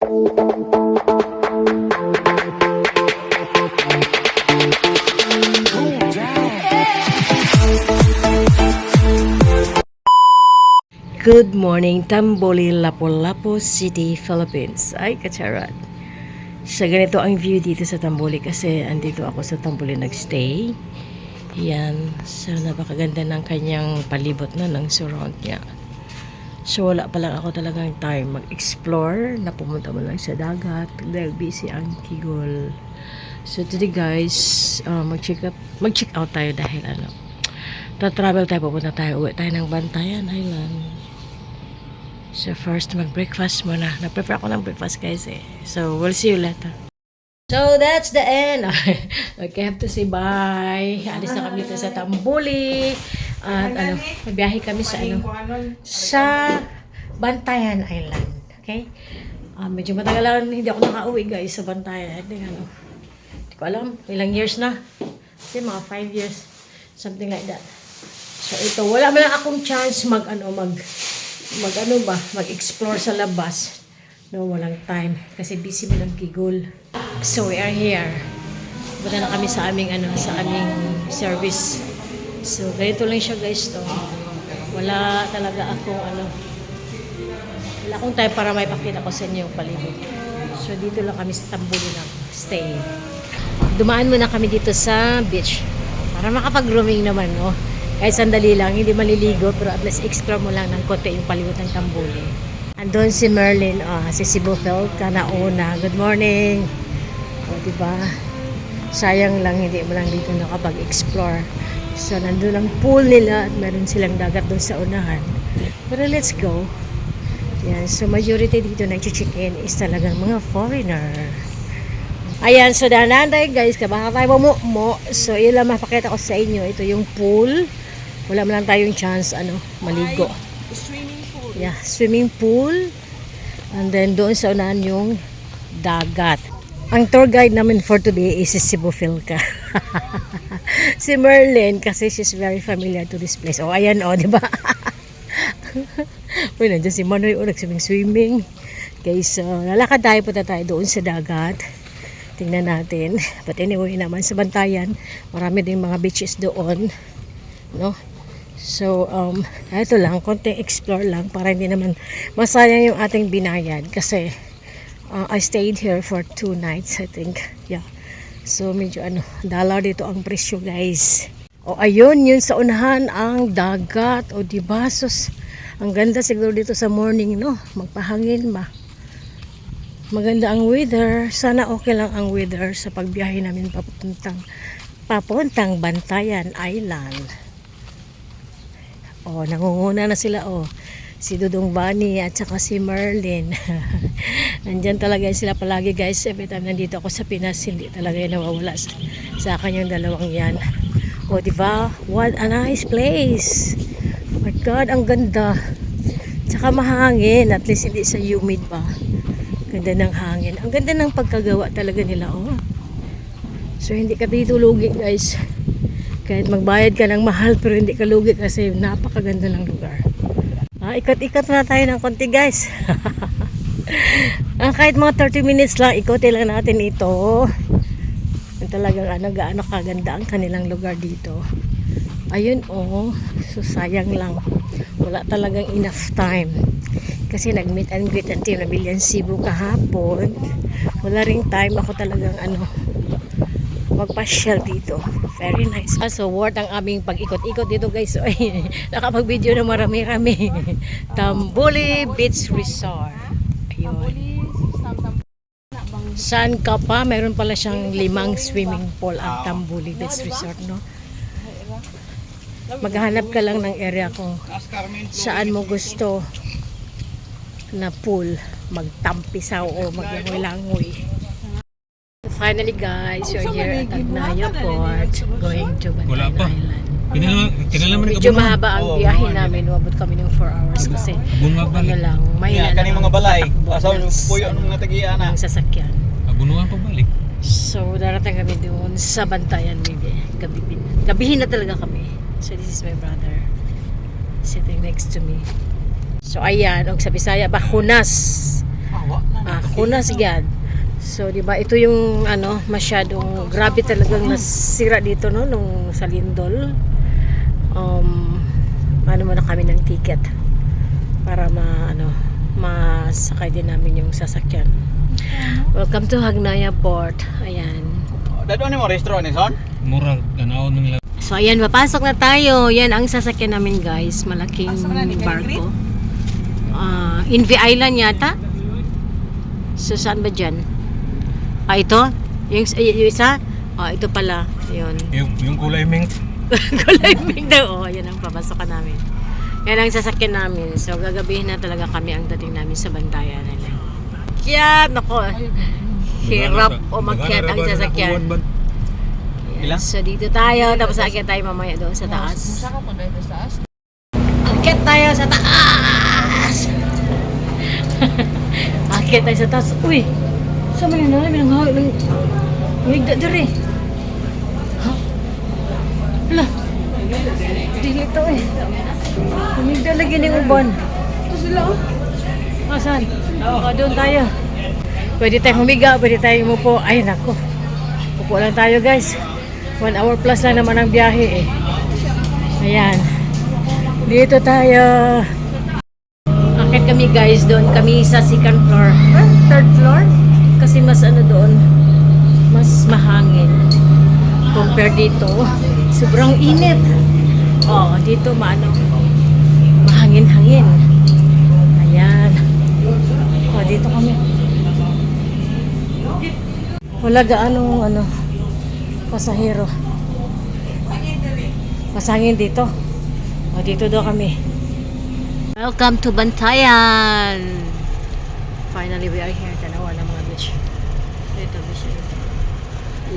Good morning, Tamboli, Lapu-Lapu City, Philippines. Ay, kacharat. So, ganito ang view dito sa Tamboli kasi andito ako sa Tamboli nagstay. Yan. So, napakaganda ng kanyang palibot na ng surround niya. So, wala pa lang ako talagang time mag-explore na pumunta mo lang sa dagat dahil busy ang Kigol. So, today guys, mag-check out tayo dahil travel tayo, pupunta tayo, uwi tayo ng Bantayan Island. So first, mag-breakfast muna. Nag-prepare ako ng breakfast guys eh. So we'll see you later. So that's the end. Okay, have to say bye. Alis na kami dito sa Tamboli. At mabiyahe kami sa Bantayan Island. Okay? Medyo matagal lang hindi ako nakauwi guys sa Bantayan. Hindi ko alam, ilang years na. Kasi mga 5 years. Something like that. So ito, wala man akong chance mag-explore sa labas. No, walang time kasi busy mo ng Kigol. So we are here. Punta na kami sa aming service. So ganito lang siya guys to. Wala talaga akong wala akong time para may pakita ko sa inyo yung palibot. So dito lang kami sa Tamboli lang stay. Dumaan muna kami dito sa beach para makapag-roaming naman, no. Kahit sandali lang, hindi maliligo, pero at least explore mo lang ng konti yung palibot ng Tamboli. Andun si Merlin, si Cebu Philka na una. Good morning! O, diba? Sayang lang, hindi mo lang dito nakapag-explore. So, nandun ang pool nila at meron silang dagat doon sa unahan. Pero let's go. Yan, so majority dito nag-check-in is talagang mga foreigner. Ayan, so dananday guys, kabaka tayo mo. So, ilang mapakita ko sa inyo. Ito yung pool. Wala man lang tayong chance, maligo. Swimming pool. Yeah, swimming pool. And then, doon sa unahan yung dagat. Ang tour guide namin for today is si Cebu Philka. Si Merlin, kasi she's very familiar to this place. Oh, ayan, di ba? Uy, nandiyan si Manoy, nagswimming. Okay, so, lalakad tayo, punta tayo doon sa dagat. Tingnan natin. But anyway naman, sa Bantayan, marami din mga beaches doon. No? So, ito lang, konting explore lang para hindi naman masayang yung ating binayad kasi I stayed here for 2 nights, I think. Yeah. So, medyo dollar dito ang presyo, guys. O, ayun, yun sa unahan ang dagat. O, diba? Sus, ang ganda siguro dito sa morning, no? Magpahangin ba? Maganda ang weather. Sana okay lang ang weather sa pagbiyahe namin papuntang Bantayan Island. Oh, nangunguna na sila, si Dudong Bunny at saka si Merlin. Nandyan talaga sila palagi guys. Every time nandito ako sa Pinas, hindi talaga yung nawawala sa akin yung dalawang yan. Diba? What a nice place. Oh my God, ang ganda. Tsaka mahangin. At least hindi sa humid ba. Ganda ng hangin. Ang ganda ng pagkagawa talaga nila, So, hindi ka dito lugi guys. Kahit magbayad ka ng mahal pero hindi ka lugi kasi napakaganda ng lugar. Ikot-ikot na tayo ng konti guys. Kahit mga 30 minutes lang, ikotin lang natin ito. Talagang gaano kaganda ang kanilang lugar dito. Ayun so sayang lang. Wala talagang enough time. Kasi nag-meet and greet ang Team Nabilyan Cebu kahapon. Wala ring time ako talagang magpasyal dito. Very nice. So worth ang aming pag-ikot-ikot dito guys. So, nakapag-video na marami-rami. Tamboli Beach Resort. Ayun. Saan ka pa? Mayroon pala siyang 5 swimming pool ang Tamboli Beach Resort, no? Maghanap ka lang ng area kung saan mo gusto na pool. Magtampisaw o maglangoy-langoy. Finally guys, you're here at Agnaya Port going to Bantayan Island. Medyo mahaba ang biyahe namin. Umabot kami ng 4 hours kasi lang, mahina lang mga balay. Asaw yung puyo nung natagian ang sasakyan. Abunuan pa balik. So darating kami doon sa Bantayan maybe. Gabihin na talaga kami. So this is my brother sitting next to me. So ayan, og sa Bisaya, Bakunas. Kuna sigad. So, di ba, ito yung ano, masyadong grabe talagang nasira dito no nung sa Lindol. Ano muna kami ng ticket para masakay din namin yung sasakyan. Welcome to Hagnaya Port. Ayan. Dado ni mo restaurant ni son? Murang ganaon ng lang. So, ayan, papasok na tayo. Yan ang sasakyan namin, guys. Malaking barko. Invi Island yata. So, saan ba dyan? Ito? Yung isa? Ito pala. Yun. Yung kulay mink. Kulay pink daw. Yan ang papasokan namin. Yan ang sasakyan namin. So, gagabihin na talaga kami ang dating namin sa Bantayan. Kiyat! Nako. Hirap umakyat ang sasakyan. Ilang? So, dito tayo. Tapos akyat tayo mamaya doon sa taas. Saka pa dahil sa taas. Akyat tayo sa taas! Akyat tayo sa taas. Uy! Saan man yun na? May nanghawag ng higda diri. Ha? Hala! Dili ito eh. Humigda lagi ng uban. Ito sila oh. Saan? Doon tayo. Pwede tayong humiga, pwede tayong umupo. Ay nako. Upo lang tayo guys. 1 hour plus lang naman ang biyahe eh. Ayan. Dito tayo. Akit kami guys doon. Kami sa second floor. Third floor? Kasi mas doon. Mas mahangin. Compare dito. Sobrang init. Dito mahangin-hangin. Ayan. Dito kami. Wala gaano pasahero. Pasangin dito. Dito daw kami. Welcome to Bantayan. Finally we are here. Tanawa ng mga beach. Dito beach.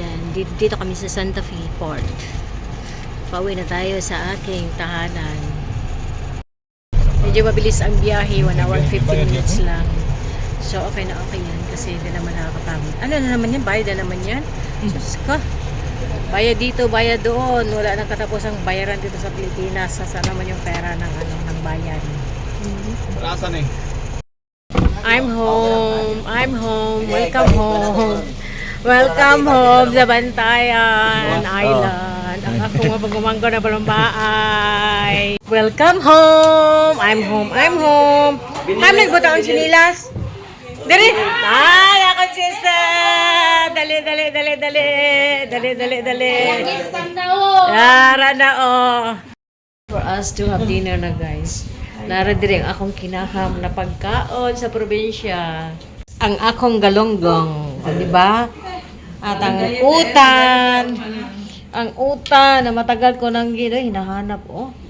Yan, dito kami sa Santa Fe Port. Pauwi na tayo sa aking tahanan. Medyo mabilis ang biyahe, 1 hour 15 minutes lang. So okay na okay yan kasi hindi naman nakakapagod. Ano na naman yan? Bayad na naman yan? Diyos ko. Bayad dito, bayad doon. Wala nang katapos ang bayaran dito sa Pilipinas. Saan naman yung pera ng bayan? Asan eh? I'm home. I'm home. Welcome home. Welcome home sa Bantayan Island. Ang akong mapagumangko na balumbaay. Welcome home. I'm home. I'm home. Nagbuta ang sinilas. Dali. Ay, ako sister. Dali. Yara na For us to have dinner na guys. Nara dire ang akong kinaham na pagkaon sa probinsya. Ang akong galonggong, di ba? At ang utan na matagal ko nang hinahanap.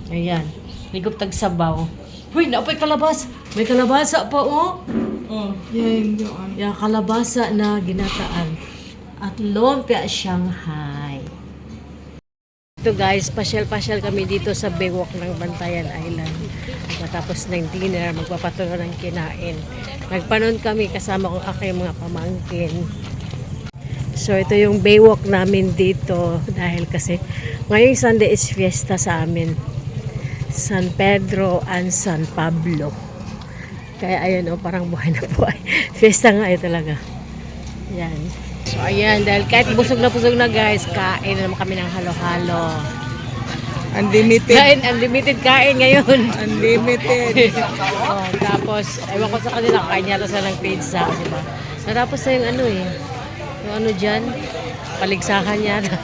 Ayan. Ligop tag sabaw. Huy, naapay kalabas. May kalabasa pa Yan, kalabasa na ginataan. At lumpia Shanghai. Ito guys, pasyal-pasyal kami dito sa Baywalk ng Bantayan Island. Matapos ng dinner, magpapatuloy ng kinain. Nagpanon kami kasama kong aking mga pamangkin. So ito yung Baywalk namin dito dahil kasi ngayong Sunday is fiesta sa amin. San Pedro and San Pablo. Kaya ayun parang buhay na buhay. Fiesta nga talaga. Yan. So ayan, dahil kahit busog na guys, kain na naman kami ng halo-halo. Unlimited. Unlimited kain ngayon. Unlimited. Tapos, ewan ko sa kanila, kain yata sa ng pizza, diba? Natapos na yung yung dyan, paligsahan yata.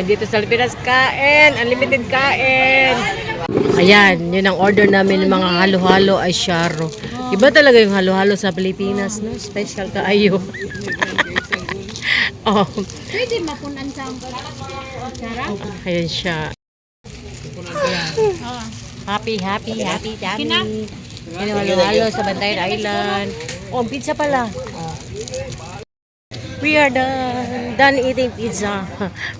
Dito sa Pilipinas, kain, unlimited kain. Ayan, yun ang order namin ng mga halo-halo ay syaro. Iba talaga yung halo-halo sa Pilipinas, no? Special kaayo. Pwede mapunan sa sarap. Ayan siya. Happy. Yummy. Yan halo-halo sa Bantayan Island. Pizza pala. We are done eating pizza.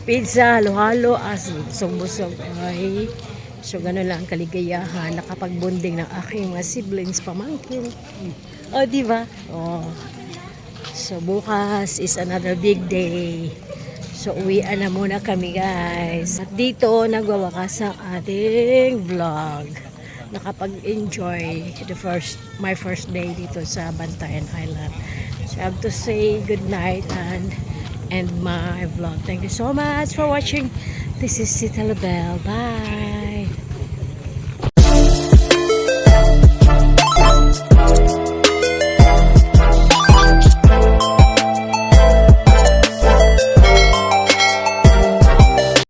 Pizza, halo-halo, busog-busog. Ay, so gano'n lang ang kaligayahan. Nakapagbonding ng aking mga siblings, pamangkin. Diba? So bukas is another big day. So uwian na muna kami guys. At dito nagwawakas ang ating vlog. nakapag-enjoy my first day dito sa Bantayan Island. So I have to say good night and end my vlog. Thank you so much for watching. This is Cita Labelle. Bye!